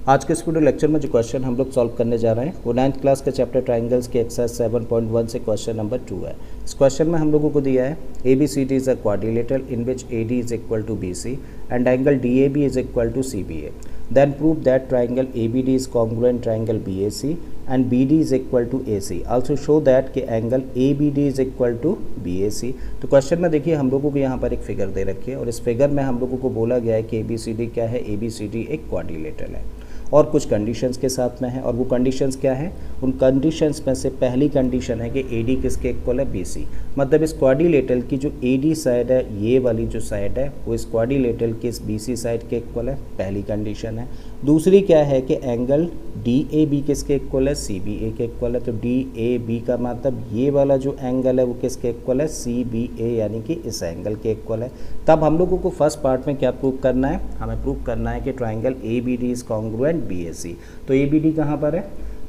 आज के इस वीडियो लेक्चर में जो क्वेश्चन हम लोग सॉल्व करने जा रहे हैं वो 9th क्लास के चैप्टर ट्राइंगल्स के एक्सरसाइज 7.1 से क्वेश्चन नंबर 2 है। इस क्वेश्चन में हम लोगों को दिया है ABCD is a quadrilateral in which AD is equal to BC and angle DAB is equal to CBA। Then prove that triangle ABD is congruent triangle BAC and BD is equal to AC. Also show that कि angle ABD is equal to BAC। तो question में देखिए हम लोगों को यहाँ पर एक फिगर दे रखी है और इस फिगर में हम लोगों को बोला गया है कि ABCD क्या है, ABCD एक क्वाड्रिलेटरल है और कुछ कंडीशंस के साथ में है। और वो कंडीशंस क्या है, उन कंडीशंस में से पहली कंडीशन है कि AD किसके इक्वल है, BC। मतलब इस क्वाड्रिलेटरल की जो AD साइड है, ये वाली जो साइड है वो इस क्वाड्रिलेटरल की इस BC साइड के इक्वल है, पहली कंडीशन है। दूसरी क्या है कि एंगल DAB किसके इक्वल है, CBA के इक्वल है। तो DAB का मतलब ये वाला जो एंगल है वो किसके इक्वल है, CBA यानी कि इस एंगल के इक्वल है। तब हम लोगों को फर्स्ट पार्ट में क्या प्रूव करना है, हमें प्रूव करना है कि triangle ABD is congruent BAC। तो ABD कहाँ पर है,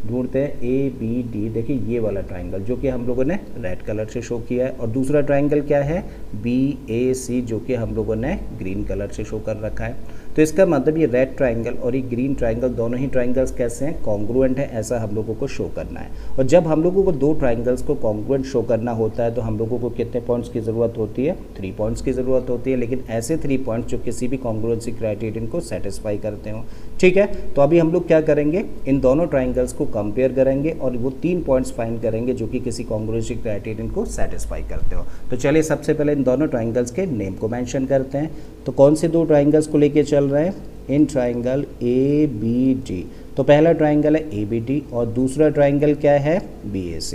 ढूंढते हैं ABD। देखिए ये वाला ट्राइंगल जो कि हम लोगों ने रेड कलर से शो किया है और दूसरा ट्राइंगल क्या है, BAC, जो कि हम लोगों ने ग्रीन कलर से शो कर रखा है। तो इसका मतलब ये रेड ट्राइंगल और ये ग्रीन ट्राइंगल दोनों ही ट्राइंगल्स कैसे हैं, कॉन्ग्रुएंट है, ऐसा हम लोगों को शो करना है। और जब हम लोगों को दो ट्राइंगल्स को कॉन्ग्रुएंट शो करना होता है तो हम लोगों को कितने पॉइंट्स की ज़रूरत होती है, 3 पॉइंट्स की ज़रूरत होती है। लेकिन ऐसे 3 पॉइंट्स जो किसी भी कॉन्ग्रुएंसी क्राइटेरियन को सेटिस्फाई करते हो। ठीक है, तो अभी हम लोग क्या करेंगे, इन दोनों ट्राइंगल्स को कंपेयर करेंगे और वो 3 पॉइंट्स फाइंड करेंगे जो कि किसी कॉन्ग्रुएंसी क्राइटेरियन को सेटिस्फाई करते हो। तो चलिए सबसे पहले इन दोनों ट्राइंगल्स के नेम को मेंशन करते हैं। तो कौन से दो ट्राइंगल्स को लेके चल रहे हैं, इन ट्राइंगल ABD। तो पहला ट्राइंगल है ABD और दूसरा ट्राइंगल क्या है, BAC।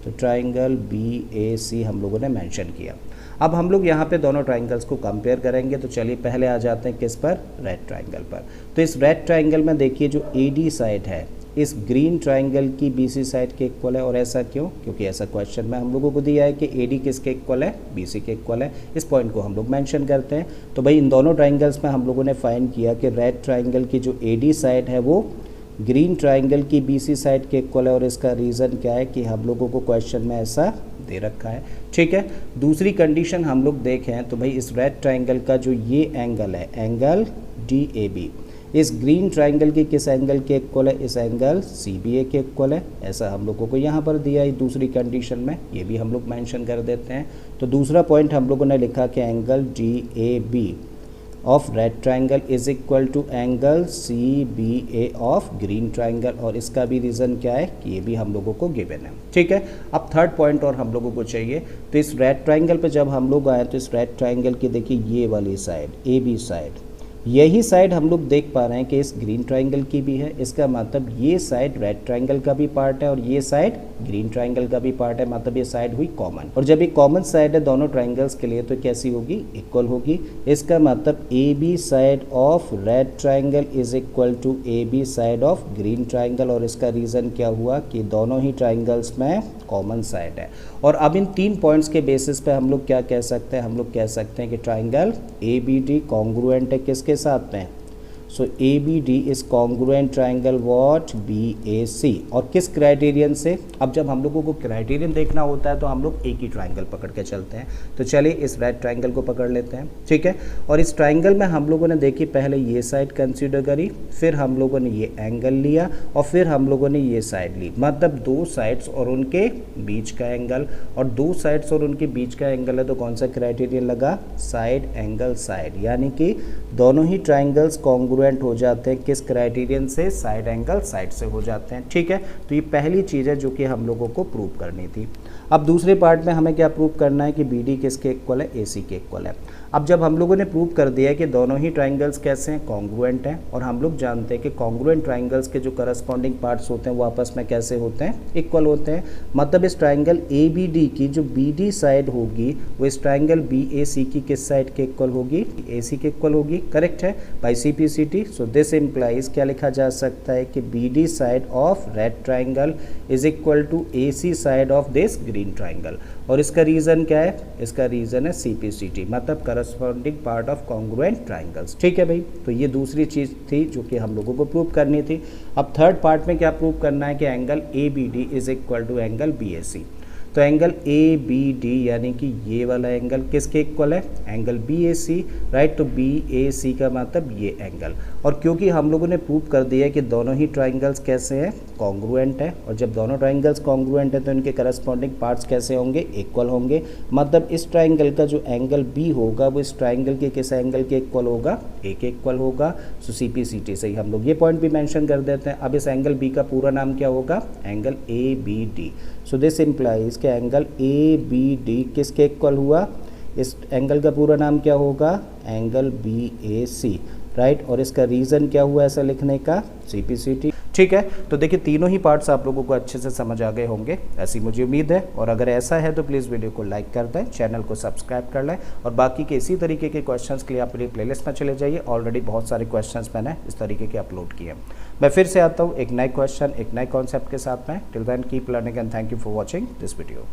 तो ट्राइंगल BAC हम लोगों ने मेंशन किया। अब हम लोग यहाँ पे दोनों ट्राइंगल्स को कंपेयर करेंगे। तो चलिए पहले आ जाते हैं किस पर, रेड ट्राइंगल पर। तो इस रेड ट्राइंगल में देखिए जो AD साइड है इस ग्रीन ट्राइंगल की BC साइड के इक्वल है। और ऐसा क्यों, क्योंकि ऐसा क्वेश्चन में हम लोगों को दिया है कि AD किसके इक्वल है, BC के इक्वल है। इस पॉइंट को हम लोग मेंशन करते हैं। तो भाई इन दोनों ट्राइंगल्स में हम लोगों ने फाइंड किया कि रेड ट्राइंगल की जो AD साइड है वो ग्रीन ट्राइंगल की BC साइड के इक्वल है। और इसका रीज़न क्या है कि हम लोगों को क्वेश्चन में ऐसा दे रखा है। ठीक है, दूसरी कंडीशन हम लोग देखें तो भाई इस रेड ट्राइंगल का जो ये एंगल है, एंगल DAB, इस ग्रीन ट्राइंगल के किस एंगल के इक्वल है, इस एंगल CBA के इक्वल है। ऐसा हम लोगों को यहाँ पर दिया है दूसरी कंडीशन में, ये भी हम लोग मेंशन कर देते हैं। तो दूसरा पॉइंट हम लोगों ने लिखा कि angle DAB of red triangle is equal to angle CBA of green triangle. और इसका भी रीज़न क्या है कि ये भी हम लोगों को गिवन है। ठीक है, अब थर्ड पॉइंट और हम लोगों को चाहिए। तो इस रेड ट्राइंगल पे जब हम लोग आए तो इस रेड ट्राइंगल की देखिए ये वाली साइड AB साइड, यही साइड हम लोग देख पा रहे हैं कि इस ग्रीन ट्राइंगल की भी है। इसका मतलब ये साइड रेड ट्राइंगल का भी पार्ट है और ये साइड ग्रीन ट्राइंगल का भी पार्ट है। मतलब ये साइड हुई कॉमन। और जब ये कॉमन साइड है दोनों ट्राइंगल्स के लिए तो कैसी होगी, इक्वल होगी। इसका मतलब AB side of red triangle is equal to AB side of green triangle. और इसका रीज़न क्या हुआ कि दोनों ही ट्राइंगल्स में कॉमन साइड है। और अब इन 3 पॉइंट्स के बेसिस पे हम लोग क्या कह सकते हैं, हम लोग कह सकते हैं कि ट्राइंगल ABD कॉन्ग्रुएंट है किसके साथ में, सो ABD is congruent triangle what, BAC। और किस क्राइटेरियन से, अब जब हम लोगों को क्राइटेरियन देखना होता है तो हम लोग एक ही ट्राइंगल पकड़ के चलते हैं। तो चलिए इस रेड ट्राइंगल को पकड़ लेते हैं। ठीक है, और इस ट्राइंगल में हम लोगों ने देखी पहले ये साइड कंसीडर करी, फिर हम लोगों ने ये एंगल लिया और फिर हम लोगों ने ये साइड ली। मतलब 2 साइड्स और उनके बीच का एंगल, और 2 साइड्स और उनके बीच का एंगल है तो कौन सा क्राइटेरियन लगा, साइड एंगल साइड। यानी कि दोनों ही ट्राइंगल्स कॉन्ग्रुएंट हो जाते हैं किस क्राइटेरियन से, साइड एंगल साइड से हो जाते हैं। ठीक है, तो ये पहली चीज़ है जो कि हम लोगों को प्रूव करनी थी। अब दूसरे पार्ट में हमें क्या प्रूव करना है कि BD किसके इक्वल है, AC के इक्वल है। अब जब हम लोगों ने प्रूव कर दिया है कि दोनों ही ट्राइंगल्स कैसे हैं, कॉन्ग्रुएंट हैं, और हम लोग जानते हैं कि कॉन्ग्रुएंट ट्राइंगल्स के जो करस्पॉन्डिंग पार्ट्स होते हैं वो आपस में कैसे होते हैं, इक्वल होते हैं। मतलब इस ट्राइंगल ABD की जो BD साइड होगी वो इस ट्राइंगल BAC की किस साइड के इक्वल होगी, AC के इक्वल होगी। करेक्ट है, by CPCT। So this implies क्या लिखा जा सकता है कि BD side of red triangle is equal to AC side of this green triangle. और इसका रीज़न क्या है, इसका रीज़न है CPCT, मतलब corresponding part of congruent triangles. ठीक है भाई, तो ये दूसरी चीज़ थी जो कि हम लोगों को प्रूव करनी थी। अब थर्ड पार्ट में क्या प्रूव करना है कि angle ABD is equal to angle BAC। तो एंगल ए बी डी यानी कि ये वाला एंगल किसके इक्वल है, angle B A C, right. तो बी ए सी का मतलब ये एंगल। और क्योंकि हम लोगों ने प्रूव कर दिया कि दोनों ही ट्राइंगल्स कैसे हैं, कॉन्ग्रुएंट है, और जब दोनों ट्राइंगल्स कॉन्ग्रुएंट है तो इनके करस्पॉन्डिंग पार्ट्स कैसे होंगे, इक्वल होंगे। मतलब इस ट्राइंगल का जो एंगल बी होगा वो इस ट्राइंगल के किस एंगल के इक्वल होगा, ए के इक्वल होगा। सो सी पी सी टी से ही हम लोग ये पॉइंट भी मेंशन कर देते हैं। अब इस एंगल बी का पूरा नाम क्या होगा, angle A B D. So this implies के एंगल ए बी डी किसके इक्वल हुआ, इस एंगल का पूरा नाम क्या होगा, angle B A C, right. और इसका रीज़न क्या हुआ ऐसा लिखने का, सी पी सी टी। ठीक है, तो देखिए तीनों ही पार्ट्स आप लोगों को अच्छे से समझ आ गए होंगे, ऐसी मुझे उम्मीद है। और अगर ऐसा है तो प्लीज़ वीडियो को लाइक कर दें, चैनल को सब्सक्राइब कर लें, और बाकी के इसी तरीके के क्वेश्चंस के लिए आप मेरी प्लेलिस्ट में चले जाइए। ऑलरेडी बहुत सारे क्वेश्चंस मैंने इस तरीके के अपलोड किए हैं। मैं फिर से आता हूँ एक नए क्वेश्चन, एक नए कॉन्सेप्ट के साथ में। Till then keep learning and thank you for watching this video.